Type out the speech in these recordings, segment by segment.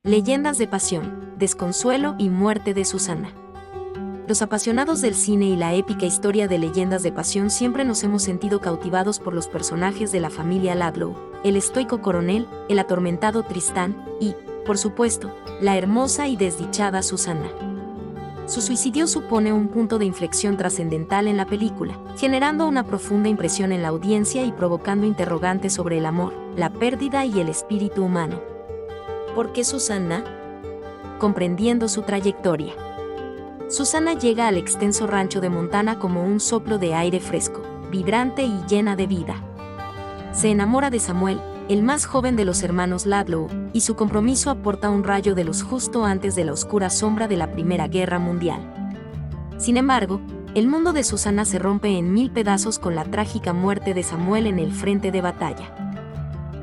Leyendas de pasión, desconsuelo y muerte de Susana. Los apasionados del cine y la épica historia de Leyendas de pasión siempre nos hemos sentido cautivados por los personajes de la familia Ludlow, el estoico coronel, el atormentado Tristán y, por supuesto, la hermosa y desdichada Susana. Su suicidio supone un punto de inflexión trascendental en la película, generando una profunda impresión en la audiencia y provocando interrogantes sobre el amor, la pérdida y el espíritu humano. ¿Por qué Susana? Comprendiendo su trayectoria. Susana llega al extenso rancho de Montana como un soplo de aire fresco, vibrante y llena de vida. Se enamora de Samuel, el más joven de los hermanos Ludlow, y su compromiso aporta un rayo de luz justo antes de la oscura sombra de la Primera Guerra Mundial. Sin embargo, el mundo de Susana se rompe en mil pedazos con la trágica muerte de Samuel en el frente de batalla.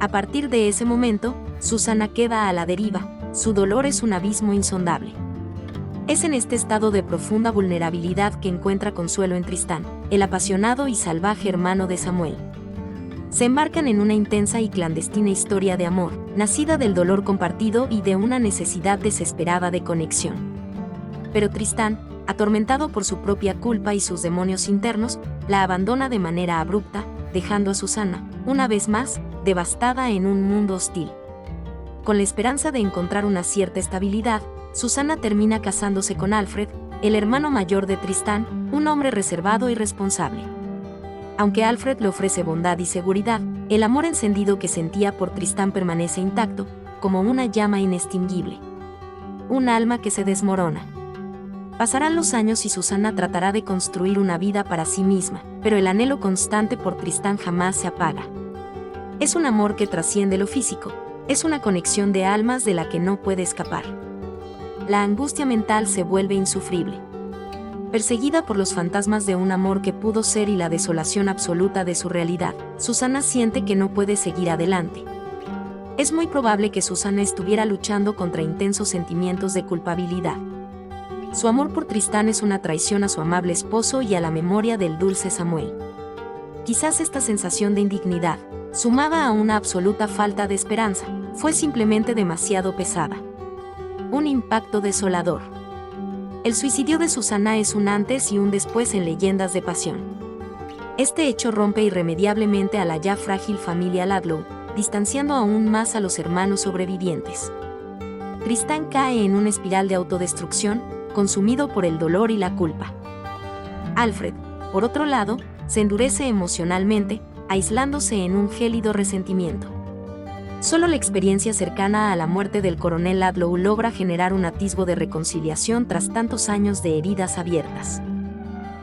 A partir de ese momento, Susana queda a la deriva, su dolor es un abismo insondable. Es en este estado de profunda vulnerabilidad que encuentra consuelo en Tristán, el apasionado y salvaje hermano de Samuel. Se embarcan en una intensa y clandestina historia de amor, nacida del dolor compartido y de una necesidad desesperada de conexión. Pero Tristán, atormentado por su propia culpa y sus demonios internos, la abandona de manera abrupta, dejando a Susana, una vez más, devastada en un mundo hostil. Con la esperanza de encontrar una cierta estabilidad, Susana termina casándose con Alfred, el hermano mayor de Tristán, un hombre reservado y responsable. Aunque Alfred le ofrece bondad y seguridad, el amor encendido que sentía por Tristán permanece intacto, como una llama inextinguible. Un alma que se desmorona. Pasarán los años y Susana tratará de construir una vida para sí misma, pero el anhelo constante por Tristán jamás se apaga. Es un amor que trasciende lo físico, es una conexión de almas de la que no puede escapar. La angustia mental se vuelve insufrible. Perseguida por los fantasmas de un amor que pudo ser y la desolación absoluta de su realidad, Susana siente que no puede seguir adelante. Es muy probable que Susana estuviera luchando contra intensos sentimientos de culpabilidad. Su amor por Tristán es una traición a su amable esposo y a la memoria del dulce Samuel. Quizás esta sensación de indignidad, sumada a una absoluta falta de esperanza, fue simplemente demasiado pesada. Un impacto desolador. El suicidio de Susana es un antes y un después en Leyendas de pasión. Este hecho rompe irremediablemente a la ya frágil familia Ludlow, distanciando aún más a los hermanos sobrevivientes. Tristán cae en una espiral de autodestrucción, consumido por el dolor y la culpa. Alfred, por otro lado, se endurece emocionalmente, aislándose en un gélido resentimiento. Solo la experiencia cercana a la muerte del coronel Ludlow logra generar un atisbo de reconciliación tras tantos años de heridas abiertas.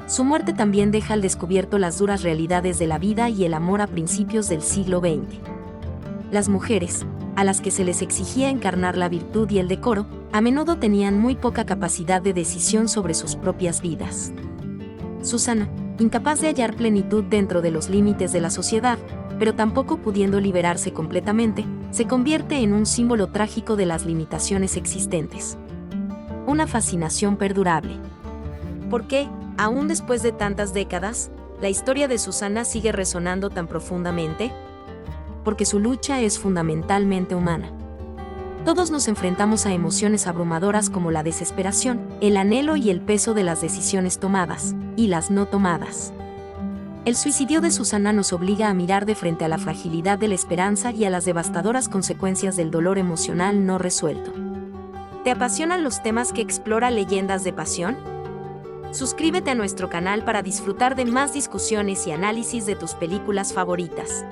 Su muerte también deja al descubierto las duras realidades de la vida y el amor a principios del siglo XX. Las mujeres, a las que se les exigía encarnar la virtud y el decoro, a menudo tenían muy poca capacidad de decisión sobre sus propias vidas. Susana, incapaz de hallar plenitud dentro de los límites de la sociedad, pero tampoco pudiendo liberarse completamente, se convierte en un símbolo trágico de las limitaciones existentes. Una fascinación perdurable. ¿Por qué, aún después de tantas décadas, la historia de Susana sigue resonando tan profundamente? Porque su lucha es fundamentalmente humana. Todos nos enfrentamos a emociones abrumadoras como la desesperación, el anhelo y el peso de las decisiones tomadas, y las no tomadas. El suicidio de Susana nos obliga a mirar de frente a la fragilidad de la esperanza y a las devastadoras consecuencias del dolor emocional no resuelto. ¿Te apasionan los temas que explora Leyendas de pasión? Suscríbete a nuestro canal para disfrutar de más discusiones y análisis de tus películas favoritas.